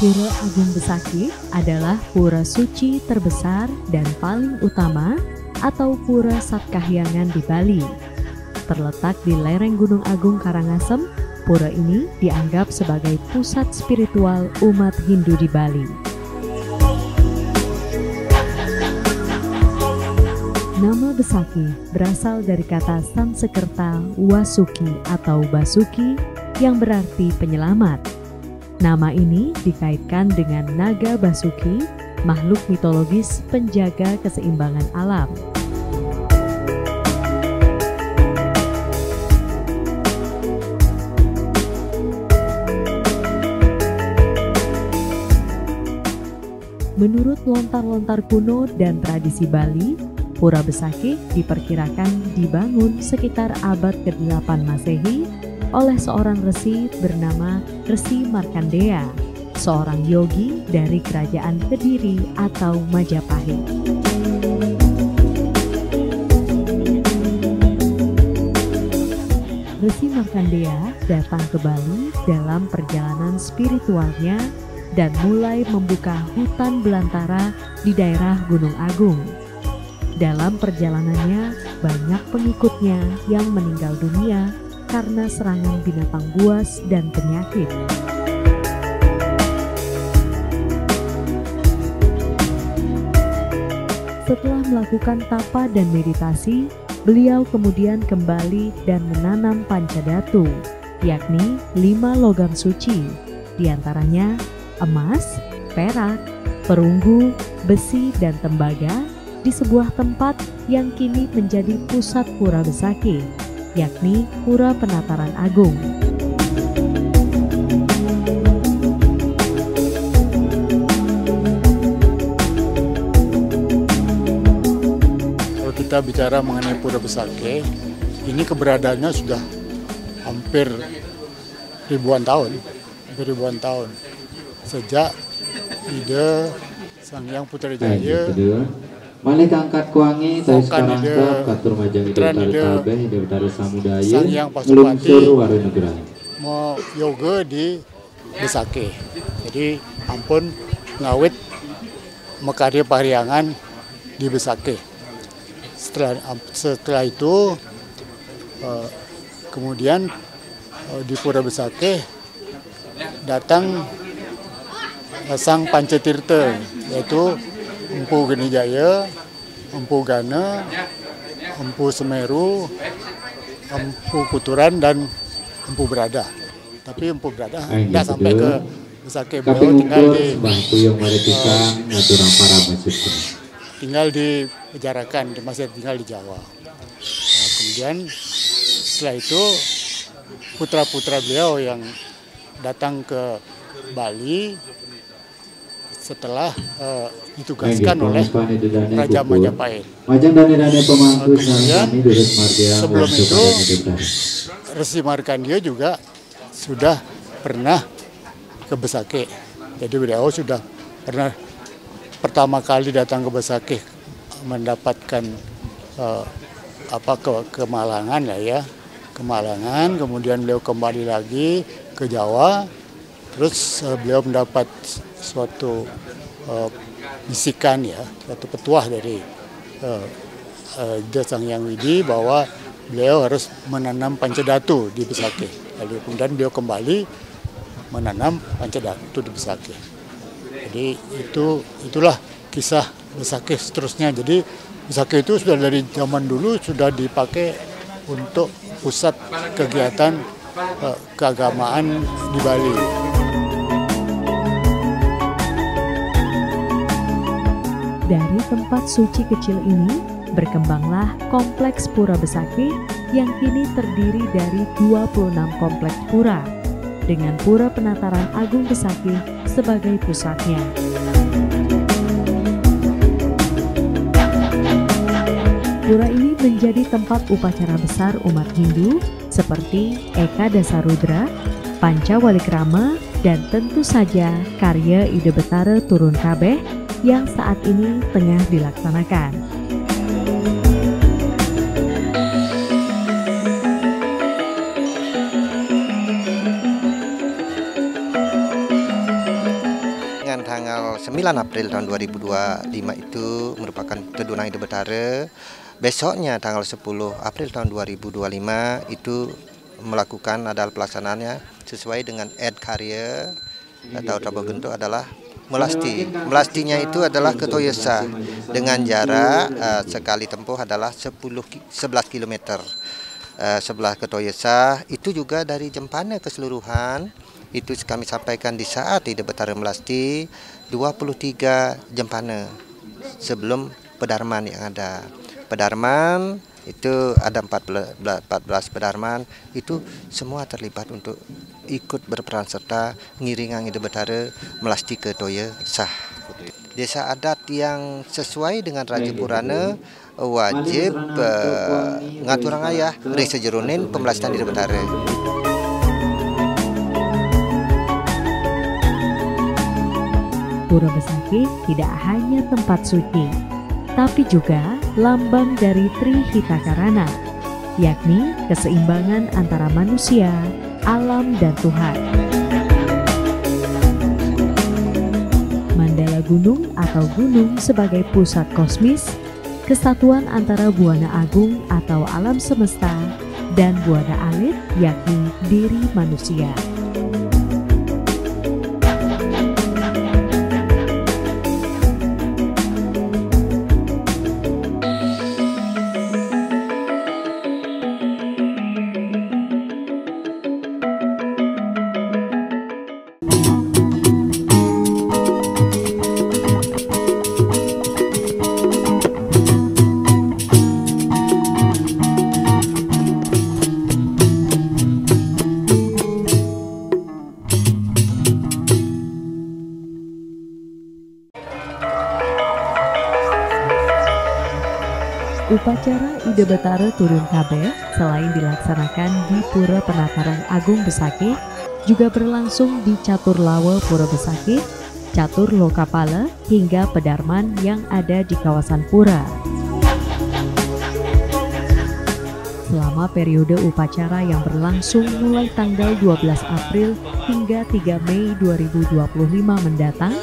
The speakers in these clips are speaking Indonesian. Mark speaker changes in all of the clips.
Speaker 1: Pura Agung Besakih adalah pura suci terbesar dan paling utama atau pura Satkahyangan di Bali. Terletak di lereng Gunung Agung Karangasem, pura ini dianggap sebagai pusat spiritual umat Hindu di Bali. Nama Besakih berasal dari kata Sanskerta Wasuki atau Basuki yang berarti penyelamat. Nama ini dikaitkan dengan naga Basuki, makhluk mitologis penjaga keseimbangan alam. Menurut lontar-lontar kuno dan tradisi Bali, Pura Besakih diperkirakan dibangun sekitar abad ke-8 Masehi oleh seorang resi bernama Resi Markandeya, seorang yogi dari kerajaan Kediri atau Majapahit. Resi Markandeya datang ke Bali dalam perjalanan spiritualnya dan mulai membuka hutan belantara di daerah Gunung Agung. Dalam perjalanannya, banyak pengikutnya yang meninggal dunia karena serangan binatang buas dan penyakit. Setelah melakukan tapa dan meditasi, beliau kemudian kembali dan menanam pancadatu, yakni 5 logam suci, diantaranya emas, perak, perunggu, besi, dan tembaga di sebuah tempat yang kini menjadi pusat Pura Besakih, yakni Pura Penataran Agung.
Speaker 2: Kalau kita bicara mengenai Pura Besakih, ini keberadaannya sudah hampir ribuan tahun. Sejak ide Sang Hyang Putrajaya
Speaker 3: Malik angkat kuangi tadi sekarang katur majang ide betara kabeh ide betara samudaya ngelungsur warunegra
Speaker 2: mau yoga di Besakih. Jadi ampun ngawit mekarya pariangan di Besakih. Setelah itu kemudian di Pura Besakih datang Sang Pancatirta, yaitu Empu Genijaya, Empu Gana, Empu Semeru, Empu Kuturan, dan Empu Brada. Tapi Empu Brada tidak sampai ke Besakih, beliau tinggal di Pejarakan, masih tinggal di Jawa. Nah, kemudian setelah itu putra-putra beliau yang datang ke Bali setelah ditugaskan oleh Raja Majapahit. Kemudian sebelum itu Resi Markandeya juga sudah pernah ke Besakih. Jadi beliau sudah pernah pertama kali datang ke Besakih mendapatkan ke Malangan ke Malangan, kemudian beliau kembali lagi ke Jawa. Terus beliau mendapat suatu bisikan suatu petuah dari Sang Hyang Widi bahwa beliau harus menanam pancadatu di Besakih. Lalu kemudian beliau kembali menanam pancadatu di Besakih. Jadi itulah kisah Besakih seterusnya. Jadi Besakih itu sudah dari zaman dulu sudah dipakai untuk pusat kegiatan keagamaan di Bali.
Speaker 1: Dari tempat suci kecil ini, berkembanglah Kompleks Pura Besakih yang kini terdiri dari 26 kompleks pura, dengan Pura Penataran Agung Besakih sebagai pusatnya. Pura ini menjadi tempat upacara besar umat Hindu seperti Eka Dasarudra, Pancawalikrama, dan tentu saja karya Ide Betara Turun Kabeh yang saat ini tengah dilaksanakan.
Speaker 4: tanggal 9 April tahun 2025 itu merupakan Tedunan Ide Betara. Besoknya tanggal 10 April tahun 2025 itu melakukan adalah pelaksanaannya sesuai dengan Carrier atau Trabogen itu adalah melasti. Melastinya itu adalah ke Toyesa dengan jarak sekali tempuh adalah 11 km. Sebelah ke Toyesa itu juga dari Jempana keseluruhan itu kami sampaikan di saat Ide Betara Melasti 23 Jempana sebelum Pedarman yang ada. Pedarman itu ada 14 pedarman, itu semua terlibat untuk ikut berperan serta ngiringan Ide Betara Melasti ke Toyesa. Desa adat yang sesuai dengan Raja Purana wajib ngaturang ayah Risa Jeronin pemelastian Ide Betara.
Speaker 1: Pura Besakih tidak hanya tempat suci, tapi juga lambang dari Trihitakarana, yakni keseimbangan antara manusia, alam, dan Tuhan. Mandala Gunung atau gunung sebagai pusat kosmis, kesatuan antara Buana Agung atau alam semesta dan Buana Alit yakni diri manusia. Upacara Ide Betara Turun Kabeh selain dilaksanakan di Pura Penataran Agung Besakih, juga berlangsung di Catur Lawe Pura Besakih, Catur Lokapala hingga Pedarman yang ada di kawasan Pura. Selama periode upacara yang berlangsung mulai tanggal 12 April hingga 3 Mei 2025 mendatang,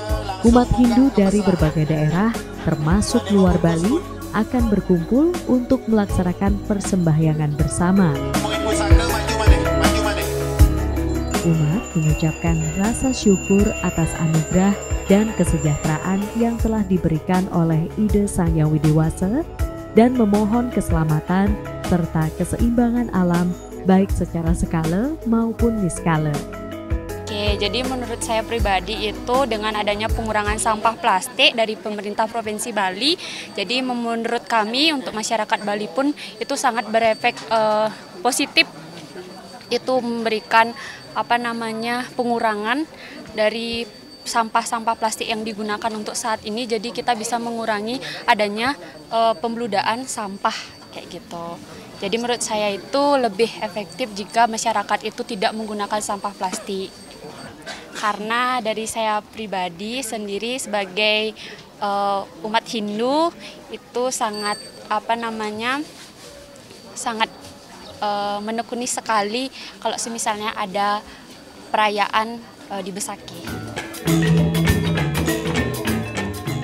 Speaker 1: umat Hindu dari berbagai daerah termasuk luar Bali akan berkumpul untuk melaksanakan persembahyangan bersama. Umat mengucapkan rasa syukur atas anugerah dan kesejahteraan yang telah diberikan oleh Ide Sang Yang Widewasa dan memohon keselamatan serta keseimbangan alam baik secara skala maupun niskala.
Speaker 5: Oke, jadi menurut saya pribadi itu dengan adanya pengurangan sampah plastik dari pemerintah Provinsi Bali, jadi menurut kami untuk masyarakat Bali pun itu sangat berefek positif, itu memberikan pengurangan dari sampah-sampah plastik yang digunakan untuk saat ini, jadi kita bisa mengurangi adanya pembeludaan sampah kayak gitu. Jadi menurut saya itu lebih efektif jika masyarakat itu tidak menggunakan sampah plastik. Karena dari saya pribadi sendiri sebagai umat Hindu itu sangat menekuni sekali kalau semisalnya ada perayaan di Besakih.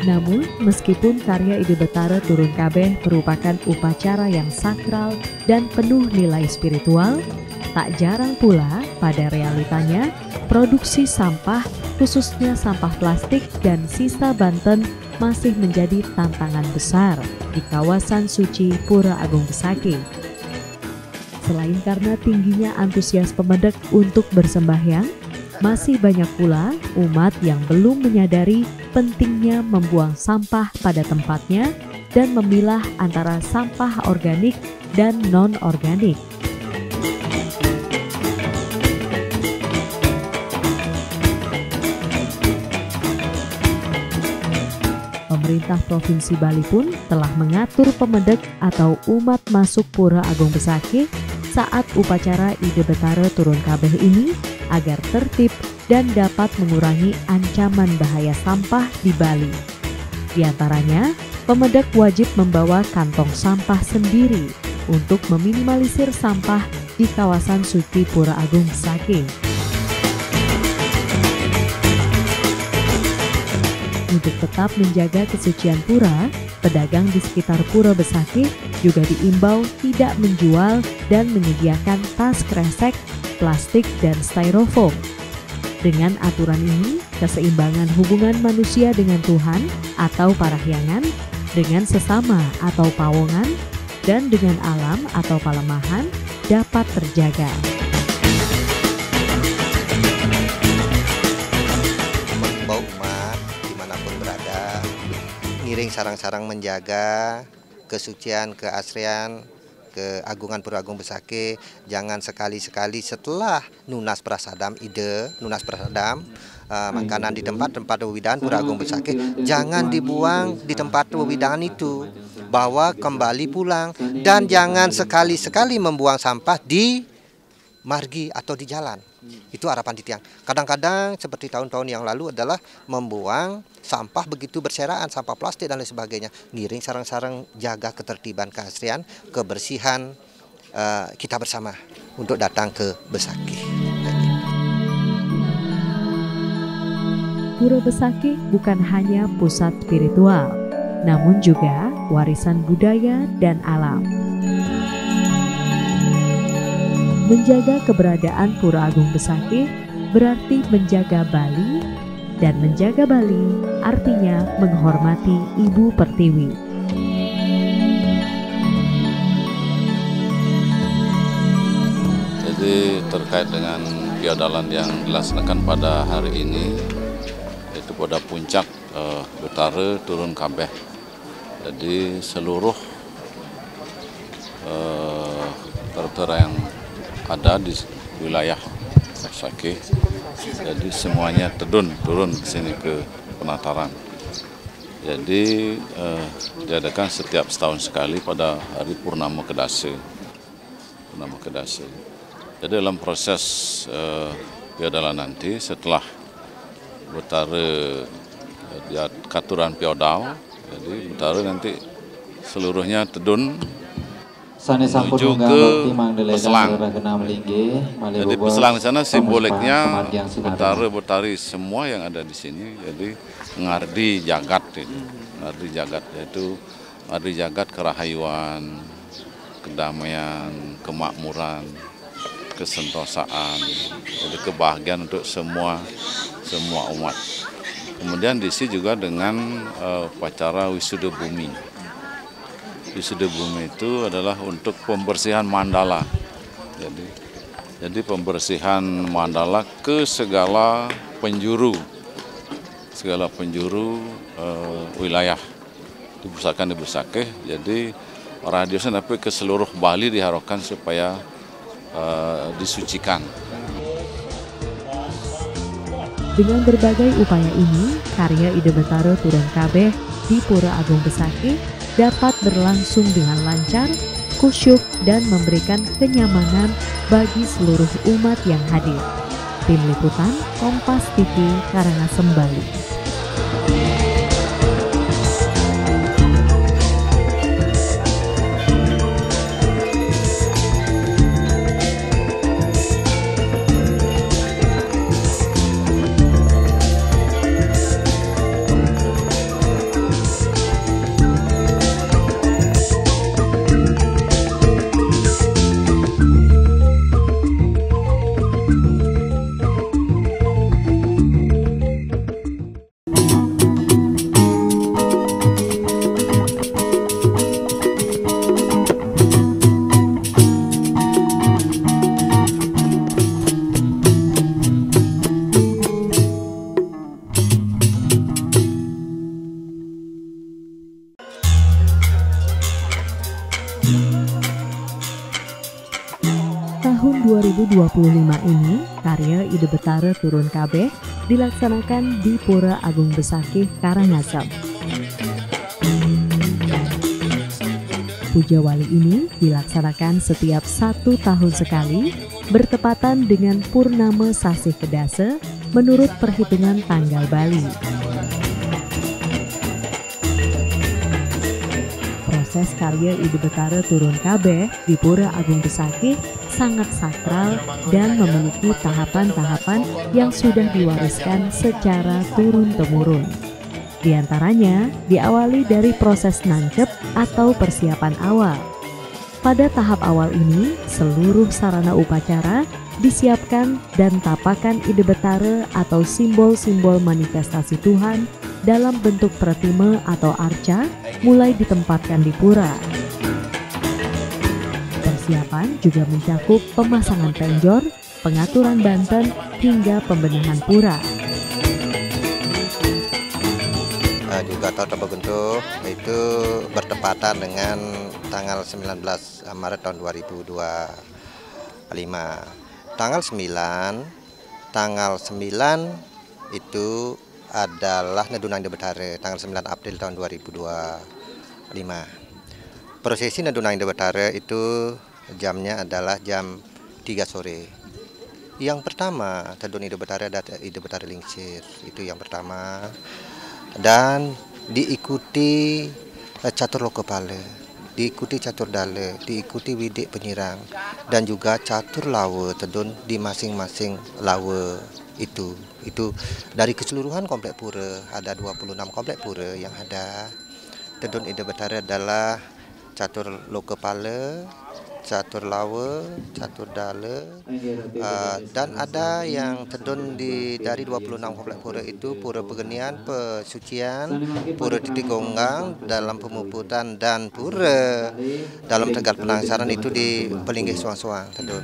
Speaker 1: Namun, meskipun karya Ide Betara Turun Kabeh merupakan upacara yang sakral dan penuh nilai spiritual, tak jarang pula pada realitanya produksi sampah, khususnya sampah plastik dan sisa Banten, masih menjadi tantangan besar di kawasan suci Pura Agung Besakih. Selain karena tingginya antusias pemedek untuk bersembahyang, masih banyak pula umat yang belum menyadari pentingnya membuang sampah pada tempatnya dan memilah antara sampah organik dan non-organik. Pemerintah Provinsi Bali pun telah mengatur pemedek atau umat masuk Pura Agung Besakih saat upacara Ide Betara Turun Kabeh ini agar tertib dan dapat mengurangi ancaman bahaya sampah di Bali. Di antaranya, pemedek wajib membawa kantong sampah sendiri untuk meminimalisir sampah di kawasan suci Pura Agung Besakih. Untuk tetap menjaga kesucian pura, pedagang di sekitar Pura Besakih juga diimbau tidak menjual dan menyediakan tas kresek, plastik, dan styrofoam. Dengan aturan ini, keseimbangan hubungan manusia dengan Tuhan atau parahyangan, dengan sesama atau pawongan, dan dengan alam atau palemahan dapat terjaga.
Speaker 4: Mengimbau umat dimanapun berada, ngiring sarang-sarang menjaga kesucian, keasrian, keagungan Pura Agung Besakih. Jangan sekali-sekali setelah nunas prasadam makanan di tempat wewidahan Pura Agung Besakih, jangan dibuang di tempat wewidahan itu, bawa kembali pulang, dan jangan sekali-sekali membuang sampah di margi atau di jalan. Itu harapan titiang. Kadang-kadang seperti tahun-tahun yang lalu adalah membuang sampah begitu berserakan, sampah plastik dan lain sebagainya. Ngiring sarang-sarang jaga ketertiban, keasrian, kebersihan kita bersama untuk datang ke Besakih.
Speaker 1: Pura Besakih bukan hanya pusat spiritual, namun juga warisan budaya dan alam. Menjaga keberadaan Pura Agung Besakih berarti menjaga Bali, dan menjaga Bali artinya menghormati Ibu Pertiwi.
Speaker 6: Jadi terkait dengan feodalan yang dilaksanakan pada hari ini, yaitu pada puncak Betara turun Kabeh. Jadi seluruh tertera yang ada di wilayah Besakih, jadi semuanya turun ke sini ke penataran. Jadi diadakan setiap setahun sekali pada hari Purnama Kedasa. Jadi dalam proses feodalan nanti, setelah Betara katuran feodal, jadi Betara nanti seluruhnya tedun menuju ke Peselang. Jadi Peselang di sana simboliknya Betara-Betari semua yang ada di sini. Jadi ngardi jagat itu, yaitu ngardi jagat kerahayuan, kedamaian, kemakmuran, kesentosaan, jadi kebahagiaan untuk semua umat. Kemudian diisi juga dengan upacara wisuda bumi. Wisuda bumi itu adalah untuk pembersihan mandala. Jadi pembersihan mandala ke segala penjuru wilayah dipusatkan di Besakih. Jadi radiusnya sampai ke seluruh Bali diharapkan supaya disucikan.
Speaker 1: Dengan berbagai upaya ini, karya Ide Betara turun Kabeh di Pura Agung Besakih dapat berlangsung dengan lancar, khusyuk, dan memberikan kenyamanan bagi seluruh umat yang hadir. Tim Liputan Kompas TV, Karangasem, Bali. Tahun 2025 ini, karya Ide Betara turun Kabeh dilaksanakan di Pura Agung Besakih, Karangasem. Puja Wali ini dilaksanakan setiap 1 tahun sekali, bertepatan dengan Purnama Sasih Kedasa menurut perhitungan tanggal Bali. Proses karya Ide Betara turun Kabeh di Pura Agung Besakih sangat sakral dan memiliki tahapan-tahapan yang sudah diwariskan secara turun-temurun. Di antaranya diawali dari proses nancep atau persiapan awal. Pada tahap awal ini, seluruh sarana upacara disiapkan dan tapakan Ide Betara atau simbol-simbol manifestasi Tuhan dalam bentuk pratime atau arca mulai ditempatkan di pura. Persiapan juga mencakup pemasangan penjor, pengaturan banten, hingga pembenahan pura.
Speaker 4: Juga tahun Roboguntuh itu bertepatan dengan tanggal 19 Maret tahun 2025. Tanggal 9 itu adalah Nedunang Ide Betara, tanggal 9 April tahun 2025. Prosesi Nedunang Ide Betara itu jamnya adalah jam 3 sore. Yang pertama, Tedun Ide Betara ada Ide Betara Lingsir, itu yang pertama. Dan diikuti catur lokepala, diikuti catur dale, diikuti widik penyirang, dan juga catur lawa tedun di masing-masing lawa itu. Itu dari keseluruhan komplek pura, ada 26 komplek pura yang ada. Tedun Ide Betara adalah catur lokepala, catur lawa, catur dale, dan ada yang tedun dari 26 komplek pura itu pura pegenian, pesucian, pura titik gonggang dalam pemuputan, dan pura dalam tegal penangsaran itu di Pelinggih Suang-Suang tedun.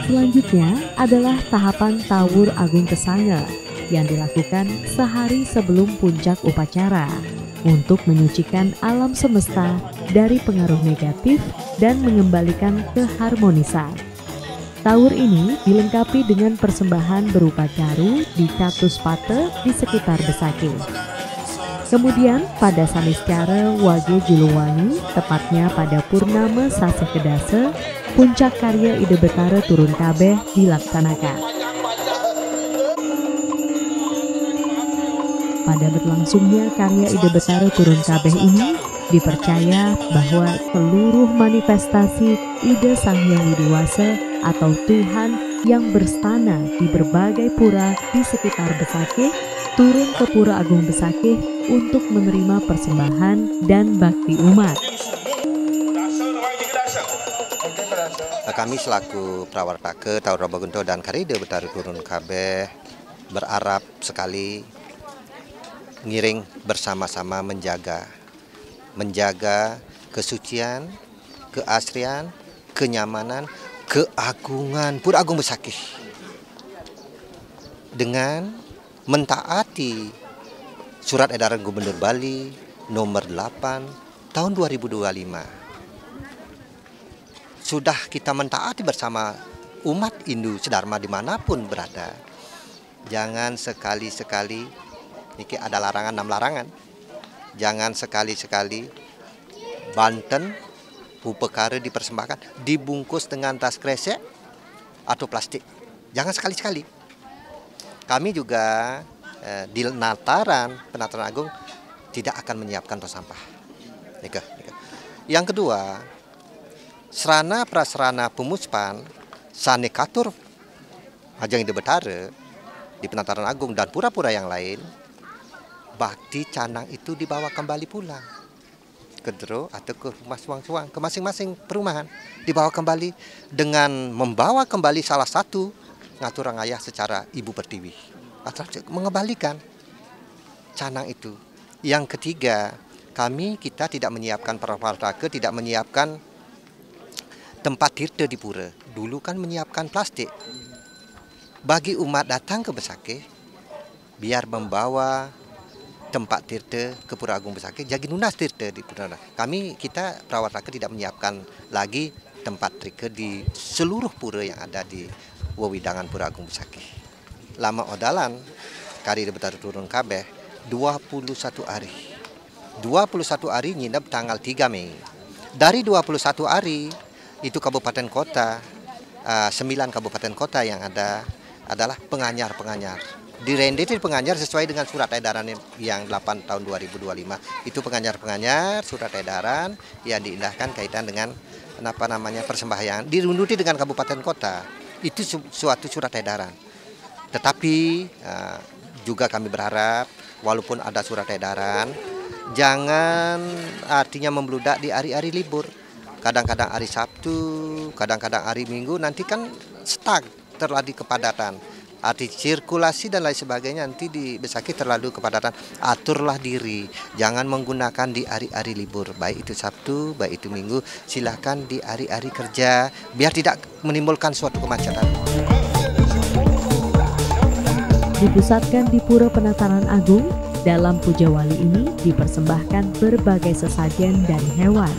Speaker 1: Selanjutnya adalah tahapan Tawur Agung Kesanga yang dilakukan sehari sebelum puncak upacara untuk menyucikan alam semesta dari pengaruh negatif dan mengembalikan keharmonisan. Tawur ini dilengkapi dengan persembahan berupa garu di Katus Pate di sekitar Besakih. Kemudian pada Samiscara Wage Juluwangi, tepatnya pada Purnama Sase Kedase, puncak karya Ide Betara turun kabeh dilaksanakan. Pada berlangsungnya karya Ide Betara turun kabeh ini, dipercaya bahwa seluruh manifestasi Ide Sang Hyang Widiwasa atau Tuhan yang berstana di berbagai pura di sekitar Besakih turun ke Pura Agung Besakih untuk menerima persembahan dan bakti umat.
Speaker 4: Kami selaku Prawartaka Tawur Roboguntuh dan karya Ide Betara turun kabeh berharap sekali ngiring bersama-sama menjaga kesucian, keasrian, kenyamanan, keagungan Pura Agung Besakih dengan mentaati Surat Edaran Gubernur Bali nomor 8 tahun 2025. Sudah kita mentaati bersama umat Hindu sedharma dimanapun berada. Jangan sekali-sekali, ini ada larangan 6 larangan. Jangan sekali-sekali banten upekara dipersembahkan dibungkus dengan tas kresek atau plastik. Jangan sekali-sekali. Kami juga di Penataran Agung tidak akan menyiapkan tong sampah. Yang kedua, serana prasarana pemuspan sanekatur Ajang Ide Betara di Penataran Agung dan pura-pura yang lain, bakti canang itu dibawa kembali pulang ke Dero atau ke rumah Suang-Suang, ke masing-masing perumahan, dibawa kembali dengan membawa kembali salah satu ngaturang ayah secara ibu pertiwi, atau mengembalikan canang itu. Yang ketiga, kita tidak menyiapkan prawartaka, tidak menyiapkan tempat tirta di pura. Dulu kan menyiapkan plastik. Bagi umat datang ke Besakih, biar membawa tempat tirta ke Pura Agung Besakih, jadi nunas tirta di Pura. Kita Prawartaka tidak menyiapkan lagi tempat tirta di seluruh pura yang ada di wewidangan Pura Agung Besakih. Lama odalan kari Ide Betara turun kabeh 21 hari. 21 hari nginep tanggal 3 Mei. Dari 21 hari itu kabupaten kota, 9 kabupaten kota yang ada adalah penganyar-penganyar. Direndeti penganyar sesuai dengan surat edaran yang 8 tahun 2025. Itu penganyar-penganyar surat edaran yang diindahkan kaitan dengan persembahyaan. Dirunduti dengan kabupaten kota. Itu suatu surat edaran. Tetapi juga kami berharap walaupun ada surat edaran, jangan artinya membludak di hari-hari libur. Kadang-kadang hari Sabtu, kadang-kadang hari Minggu, nanti kan stuck, terjadi kepadatan. Arti sirkulasi dan lain sebagainya nanti di Besakih terlalu kepadatan. Aturlah diri, jangan menggunakan di hari-hari libur, baik itu Sabtu, baik itu Minggu, silakan di hari-hari kerja, biar tidak menimbulkan suatu kemacetan.
Speaker 1: Dipusatkan di Pura Penataran Agung, dalam puja wali ini dipersembahkan berbagai sesajen dari hewan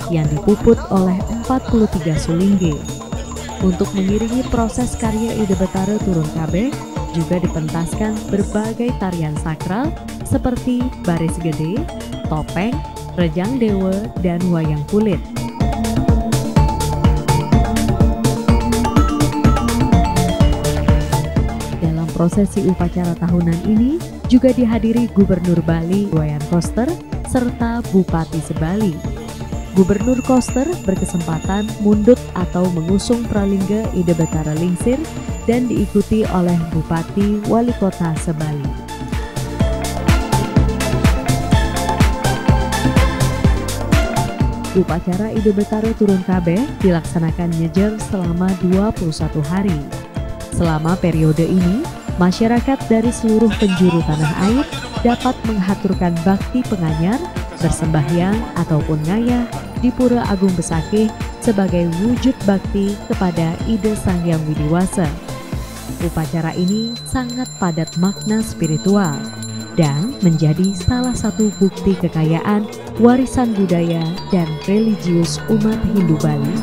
Speaker 1: yang dipuput oleh 43 sulingge. Untuk mengiringi proses karya Ide Betara turun kabeh, juga dipentaskan berbagai tarian sakral seperti baris gede, topeng, rejang dewa, dan wayang kulit. Dalam prosesi upacara tahunan ini juga dihadiri Gubernur Bali Wayan Koster serta Bupati Sebali. Gubernur Koster berkesempatan mundut atau mengusung pralingga Ide Betara Lingsir dan diikuti oleh Bupati Wali Kota Sebali. Upacara Ide Betara turun kabeh dilaksanakan nyejer selama 21 hari. Selama periode ini, masyarakat dari seluruh penjuru tanah air dapat menghaturkan bakti penganyar, bersembahyang ataupun ngayah di Pura Agung Besakih sebagai wujud bakti kepada Ide Sang Hyang Widiwasa. Upacara ini sangat padat makna spiritual dan menjadi salah satu bukti kekayaan warisan budaya dan religius umat Hindu Bali.